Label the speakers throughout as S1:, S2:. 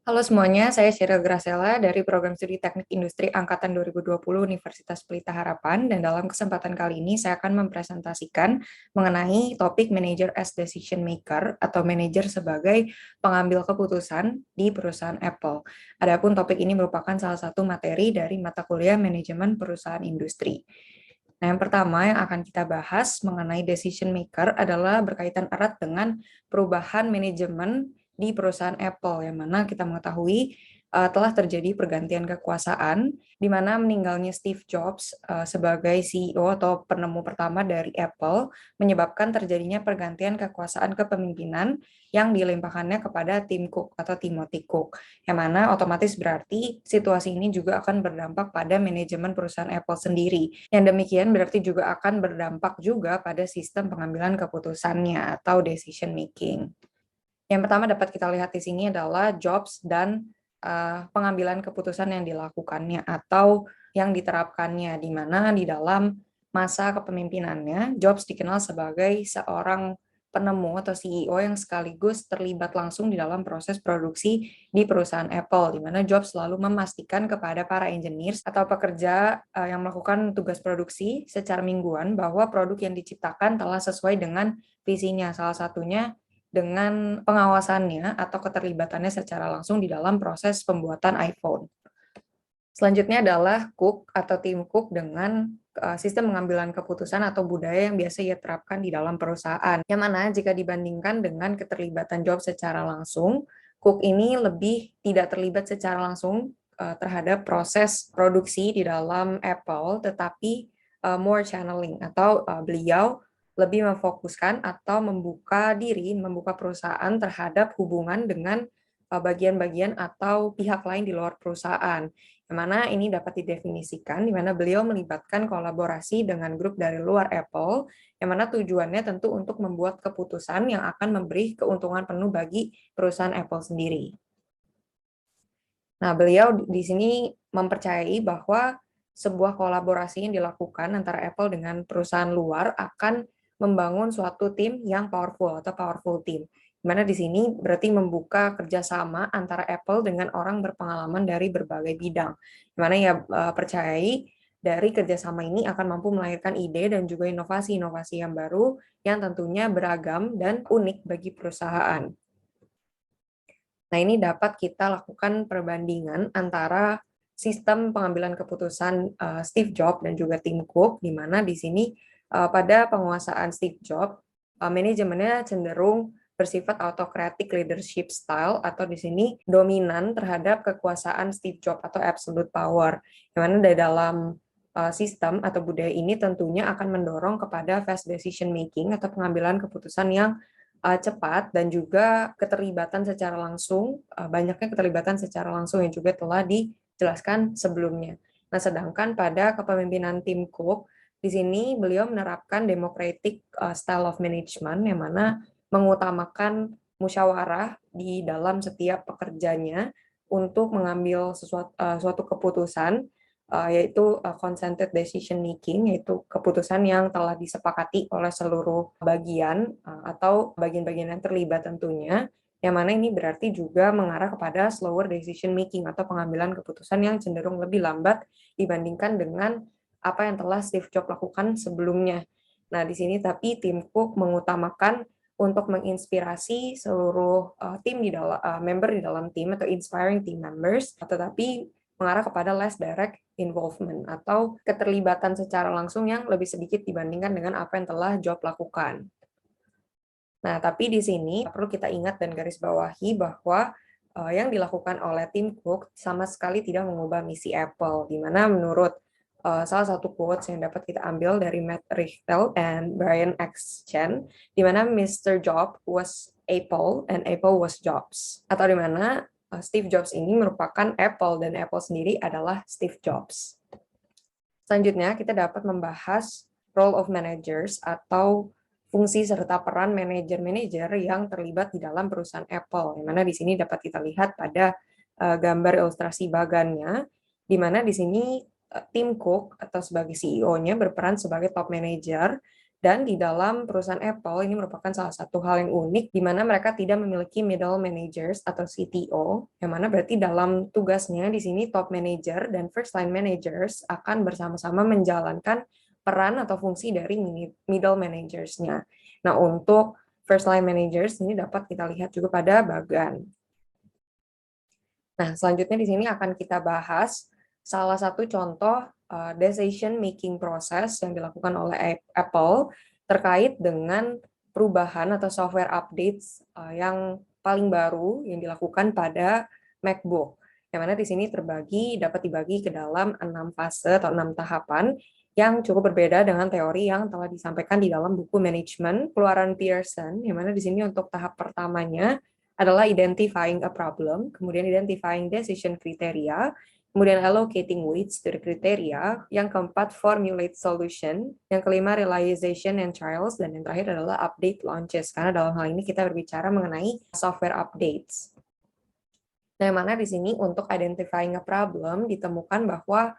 S1: Halo semuanya, saya Sheryl Gracella dari Program Studi Teknik Industri Angkatan 2020 Universitas Pelita Harapan, dan dalam kesempatan kali ini saya akan mempresentasikan mengenai topik Manager as Decision Maker atau manajer sebagai pengambil keputusan di perusahaan Apple. Adapun topik ini merupakan salah satu materi dari mata kuliah Manajemen Perusahaan Industri. Nah, yang pertama yang akan kita bahas mengenai decision maker adalah berkaitan erat dengan perubahan manajemen di perusahaan Apple, yang mana kita mengetahui telah terjadi pergantian kekuasaan, di mana meninggalnya Steve Jobs sebagai CEO atau penemu pertama dari Apple, menyebabkan terjadinya pergantian kekuasaan kepemimpinan yang dilimpahkannya kepada Tim Cook atau Timothy Cook, yang mana otomatis berarti situasi ini juga akan berdampak pada manajemen perusahaan Apple sendiri. Yang demikian berarti juga akan berdampak juga pada sistem pengambilan keputusannya atau decision making. Yang pertama dapat kita lihat di sini adalah jobs dan pengambilan keputusan yang dilakukannya atau yang diterapkannya, di mana di dalam masa kepemimpinannya, Jobs dikenal sebagai seorang penemu atau CEO yang sekaligus terlibat langsung di dalam proses produksi di perusahaan Apple, di mana Jobs selalu memastikan kepada para engineers atau pekerja yang melakukan tugas produksi secara mingguan bahwa produk yang diciptakan telah sesuai dengan visinya, salah satunya dengan pengawasannya atau keterlibatannya secara langsung di dalam proses pembuatan iPhone. Selanjutnya adalah Cook atau tim Cook dengan sistem pengambilan keputusan atau budaya yang biasa ia terapkan di dalam perusahaan. Yang mana jika dibandingkan dengan keterlibatan Jobs secara langsung, Cook ini lebih tidak terlibat secara langsung terhadap proses produksi di dalam Apple, tetapi more channeling atau beliau lebih memfokuskan atau membuka diri, membuka perusahaan terhadap hubungan dengan bagian-bagian atau pihak lain di luar perusahaan. Yang mana ini dapat didefinisikan di mana beliau melibatkan kolaborasi dengan grup dari luar Apple, yang mana tujuannya tentu untuk membuat keputusan yang akan memberi keuntungan penuh bagi perusahaan Apple sendiri. Nah, beliau di sini mempercayai bahwa sebuah kolaborasi yang dilakukan antara Apple dengan perusahaan luar akan membangun suatu tim yang powerful atau powerful team. Di mana di sini berarti membuka kerjasama antara Apple dengan orang berpengalaman dari berbagai bidang. Di mana ia percayai dari kerjasama ini akan mampu melahirkan ide dan juga inovasi-inovasi yang baru yang tentunya beragam dan unik bagi perusahaan. Nah, ini dapat kita lakukan perbandingan antara sistem pengambilan keputusan Steve Jobs dan juga Tim Cook, di mana di sini pada penguasaan Steve Jobs, manajemennya cenderung bersifat autocratic leadership style atau di sini dominan terhadap kekuasaan Steve Jobs atau absolute power. Yang mana di dalam sistem atau budaya ini tentunya akan mendorong kepada fast decision making atau pengambilan keputusan yang cepat dan juga keterlibatan secara langsung, banyaknya keterlibatan secara langsung yang juga telah dijelaskan sebelumnya. Nah, sedangkan pada kepemimpinan Tim Cook, di sini beliau menerapkan democratic style of management yang mana mengutamakan musyawarah di dalam setiap pekerjanya untuk mengambil suatu keputusan, yaitu consented decision making, yaitu keputusan yang telah disepakati oleh seluruh bagian atau bagian-bagian yang terlibat tentunya, yang mana ini berarti juga mengarah kepada slower decision making atau pengambilan keputusan yang cenderung lebih lambat dibandingkan dengan apa yang telah Steve Jobs lakukan sebelumnya. Nah, di sini tapi Tim Cook mengutamakan untuk menginspirasi seluruh tim di dalam member di dalam tim atau inspiring team members, tetapi mengarah kepada less direct involvement atau keterlibatan secara langsung yang lebih sedikit dibandingkan dengan apa yang telah Job lakukan. Nah, tapi di sini perlu kita ingat dan garis bawahi bahwa yang dilakukan oleh Tim Cook sama sekali tidak mengubah misi Apple, di mana menurut salah satu quotes yang dapat kita ambil dari Matt Richtel and Brian X. Chen, di mana Mr. Jobs was Apple and Apple was Jobs, atau di mana Steve Jobs ini merupakan Apple dan Apple sendiri adalah Steve Jobs. Selanjutnya, kita dapat membahas role of managers atau fungsi serta peran manajer-manajer yang terlibat di dalam perusahaan Apple, yang mana di sini dapat kita lihat pada gambar ilustrasi bagannya, di mana di sini Tim Cook atau sebagai CEO-nya berperan sebagai top manager, Dan di dalam perusahaan Apple ini merupakan salah satu hal yang unik di mana mereka tidak memiliki middle managers atau CTO, yang mana berarti dalam tugasnya di sini top manager dan first line managers akan bersama-sama menjalankan peran atau fungsi dari middle managers-nya. Nah, untuk first line managers ini dapat kita lihat juga pada bagan. Nah, selanjutnya di sini akan kita bahas salah satu contoh decision making process yang dilakukan oleh Apple terkait dengan perubahan atau software updates yang paling baru yang dilakukan pada MacBook. Yang mana di sini dapat dibagi ke dalam 6 fase atau 6 tahapan yang cukup berbeda dengan teori yang telah disampaikan di dalam buku manajemen keluaran Pearson, yang mana di sini untuk tahap pertamanya adalah identifying a problem, kemudian identifying decision criteria, kemudian allocating weights to the criteria, yang keempat formulate solution, yang kelima realization and trials, dan yang terakhir adalah update launches, karena dalam hal ini kita berbicara mengenai software updates. Nah, yang mana di sini untuk identifying a problem ditemukan bahwa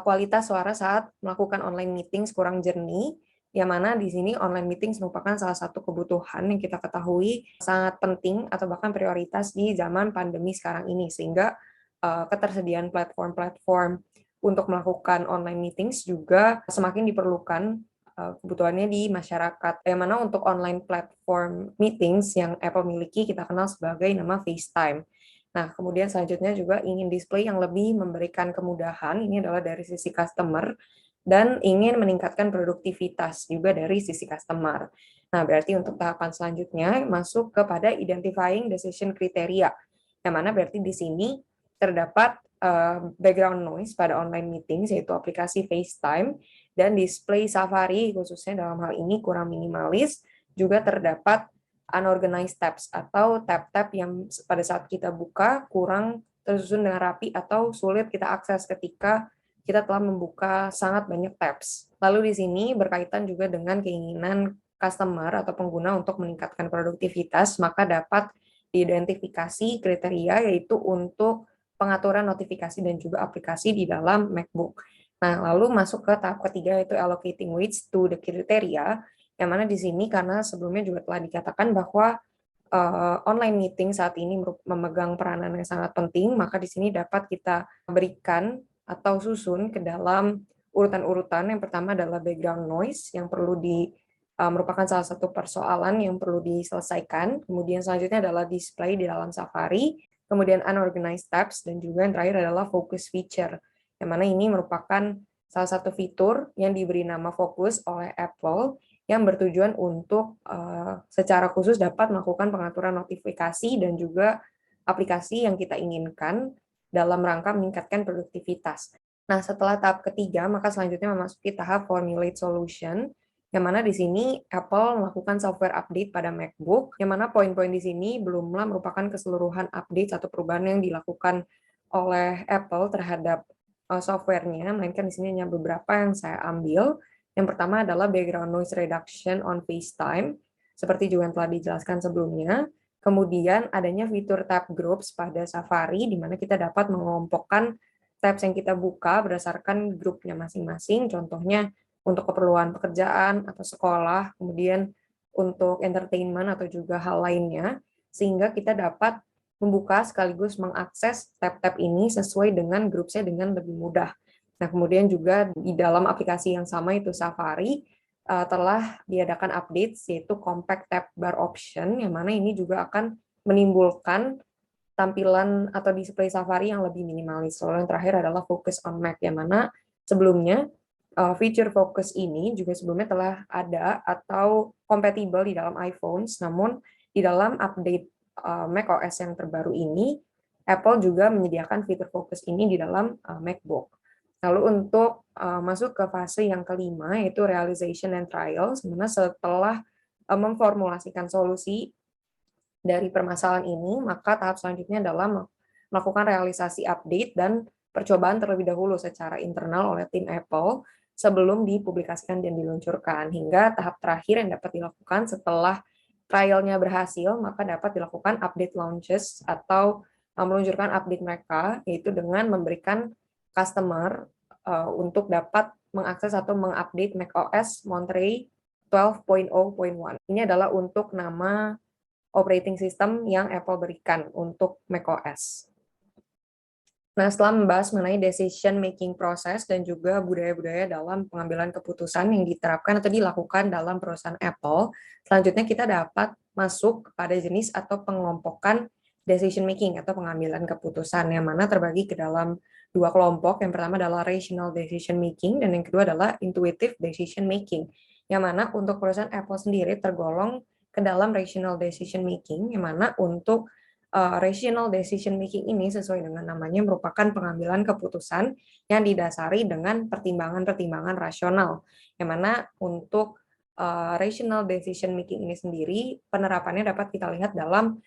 S1: kualitas suara saat melakukan online meetings kurang jernih, yang mana di sini online meetings merupakan salah satu kebutuhan yang kita ketahui sangat penting atau bahkan prioritas di zaman pandemi sekarang ini, sehingga ketersediaan platform-platform untuk melakukan online meetings juga semakin diperlukan kebutuhannya di masyarakat. Yang mana untuk online platform meetings yang Apple miliki kita kenal sebagai nama FaceTime. Nah, kemudian selanjutnya juga ingin display yang lebih memberikan kemudahan, ini adalah dari sisi customer, dan ingin meningkatkan produktivitas juga dari sisi customer. Nah, berarti untuk tahapan selanjutnya masuk kepada identifying decision criteria, yang mana berarti di sini terdapat background noise pada online meetings, yaitu aplikasi FaceTime, dan display Safari, khususnya dalam hal ini kurang minimalis, juga terdapat unorganized tabs atau tab-tab yang pada saat kita buka kurang tersusun dengan rapi atau sulit kita akses ketika kita telah membuka sangat banyak tabs. Lalu di sini berkaitan juga dengan keinginan customer atau pengguna untuk meningkatkan produktivitas, maka dapat diidentifikasi kriteria yaitu untuk pengaturan notifikasi dan juga aplikasi di dalam MacBook. Nah, lalu masuk ke tahap ketiga yaitu allocating weights to the criteria, yang mana di sini karena sebelumnya juga telah dikatakan bahwa online meeting saat ini memegang peranan yang sangat penting, maka di sini dapat kita berikan atau susun ke dalam urutan-urutan. Yang pertama adalah background noise yang merupakan salah satu persoalan yang perlu diselesaikan. Kemudian selanjutnya adalah display di dalam Safari, kemudian unorganized tabs, dan juga yang terakhir adalah focus feature, yang mana ini merupakan salah satu fitur yang diberi nama fokus oleh Apple yang bertujuan untuk secara khusus dapat melakukan pengaturan notifikasi dan juga aplikasi yang kita inginkan dalam rangka meningkatkan produktivitas. Nah, setelah tahap ketiga, maka selanjutnya memasuki tahap formulate solution, yang mana di sini Apple melakukan software update pada MacBook, yang mana poin-poin di sini belumlah merupakan keseluruhan update atau perubahan yang dilakukan oleh Apple terhadap software-nya, melainkan di sini hanya beberapa yang saya ambil. Yang pertama adalah background noise reduction on FaceTime, seperti juga yang telah dijelaskan sebelumnya. Kemudian adanya fitur tab groups pada Safari, di mana kita dapat mengelompokkan tabs yang kita buka berdasarkan grupnya masing-masing, contohnya untuk keperluan pekerjaan atau sekolah, kemudian untuk entertainment atau juga hal lainnya, sehingga kita dapat membuka sekaligus mengakses tab-tab ini sesuai dengan grupnya dengan lebih mudah. Nah, kemudian juga di dalam aplikasi yang sama itu Safari, telah diadakan update yaitu Compact Tab Bar Option, yang mana ini juga akan menimbulkan tampilan atau display Safari yang lebih minimalis. Lalu yang terakhir adalah Focus on Mac, yang mana sebelumnya feature Focus ini juga sebelumnya telah ada atau kompatibel di dalam iPhones, namun di dalam update Mac OS yang terbaru ini, Apple juga menyediakan fitur Focus ini di dalam MacBook. Lalu untuk masuk ke fase yang kelima, yaitu realization and trial, sebenarnya setelah memformulasikan solusi dari permasalahan ini, maka tahap selanjutnya adalah melakukan realisasi update dan percobaan terlebih dahulu secara internal oleh tim Apple sebelum dipublikasikan dan diluncurkan. Hingga tahap terakhir yang dapat dilakukan setelah trialnya berhasil, maka dapat dilakukan update launches atau meluncurkan update mereka, yaitu dengan memberikan customer untuk dapat mengakses atau mengupdate macOS Monterey 12.0.1. Ini adalah untuk nama operating system yang Apple berikan untuk macOS. Nah, setelah membahas mengenai decision making process dan juga budaya-budaya dalam pengambilan keputusan yang diterapkan atau dilakukan dalam perusahaan Apple, selanjutnya kita dapat masuk kepada jenis atau pengelompokan decision making atau pengambilan keputusan yang mana terbagi ke dalam dua kelompok. Yang pertama adalah rational decision making dan yang kedua adalah intuitive decision making. Yang mana untuk perusahaan Apple sendiri tergolong ke dalam rational decision making, yang mana untuk rational decision making ini sesuai dengan namanya merupakan pengambilan keputusan yang didasari dengan pertimbangan-pertimbangan rasional. Yang mana untuk rational decision making ini sendiri penerapannya dapat kita lihat dalam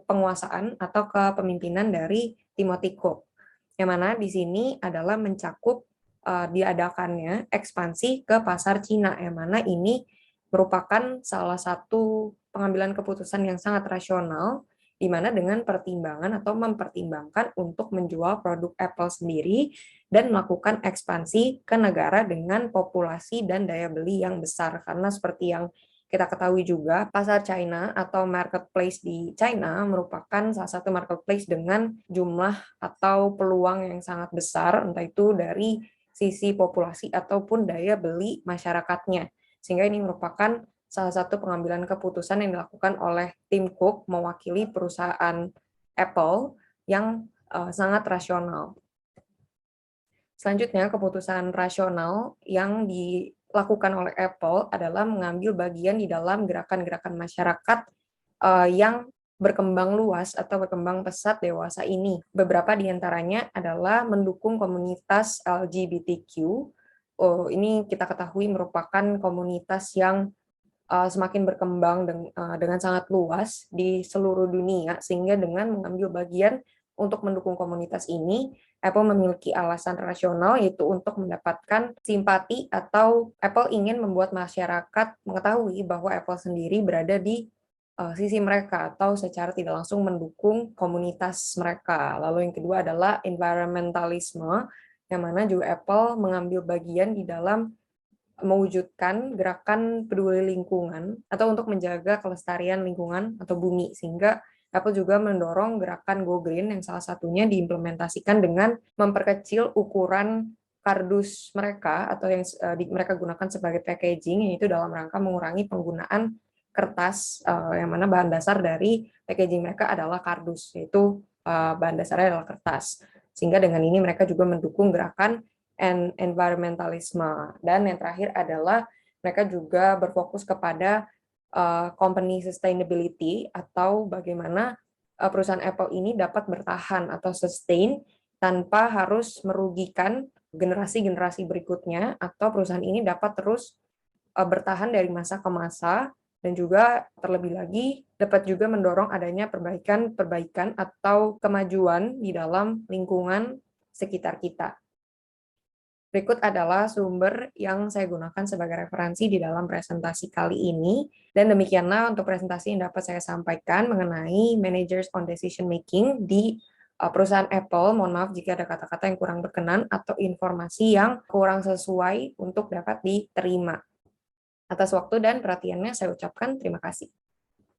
S1: penguasaan atau kepemimpinan dari Timothy Cook. Yang mana di sini adalah mencakup diadakannya ekspansi ke pasar Cina, yang mana ini merupakan salah satu pengambilan keputusan yang sangat rasional, di mana dengan pertimbangan atau mempertimbangkan untuk menjual produk Apple sendiri dan melakukan ekspansi ke negara dengan populasi dan daya beli yang besar. Karena seperti yang kita ketahui juga, pasar China atau marketplace di China merupakan salah satu marketplace dengan jumlah atau peluang yang sangat besar, entah itu dari sisi populasi ataupun daya beli masyarakatnya. Sehingga ini merupakan salah satu pengambilan keputusan yang dilakukan oleh Tim Cook mewakili perusahaan Apple yang sangat rasional. Selanjutnya, keputusan rasional yang dilakukan oleh Apple adalah mengambil bagian di dalam gerakan-gerakan masyarakat yang berkembang luas atau berkembang pesat dewasa ini. Beberapa di antaranya adalah mendukung komunitas LGBTQ. Ini kita ketahui merupakan komunitas yang semakin berkembang dengan sangat luas di seluruh dunia, sehingga dengan mengambil bagian untuk mendukung komunitas ini, Apple memiliki alasan rasional, yaitu untuk mendapatkan simpati atau Apple ingin membuat masyarakat mengetahui bahwa Apple sendiri berada di sisi mereka atau secara tidak langsung mendukung komunitas mereka. Lalu yang kedua adalah environmentalisme, yang mana juga Apple mengambil bagian di dalam mewujudkan gerakan peduli lingkungan atau untuk menjaga kelestarian lingkungan atau bumi, sehingga Apple juga mendorong gerakan Go Green yang salah satunya diimplementasikan dengan memperkecil ukuran kardus mereka atau yang mereka gunakan sebagai packaging, yaitu dalam rangka mengurangi penggunaan kertas, yang mana bahan dasar dari packaging mereka adalah kardus, yaitu bahan dasarnya adalah kertas. Sehingga dengan ini mereka juga mendukung gerakan environmentalisme. Dan yang terakhir adalah mereka juga berfokus kepada company sustainability atau bagaimana perusahaan Apple ini dapat bertahan atau sustain tanpa harus merugikan generasi-generasi berikutnya, atau perusahaan ini dapat terus bertahan dari masa ke masa, dan juga terlebih lagi dapat juga mendorong adanya perbaikan atau kemajuan di dalam lingkungan sekitar kita. Berikut adalah sumber yang saya gunakan sebagai referensi di dalam presentasi kali ini. Dan demikianlah untuk presentasi yang dapat saya sampaikan mengenai managers on decision making di perusahaan Apple. Mohon maaf jika ada kata-kata yang kurang berkenan atau informasi yang kurang sesuai untuk dapat diterima. Atas waktu dan perhatiannya saya ucapkan terima kasih.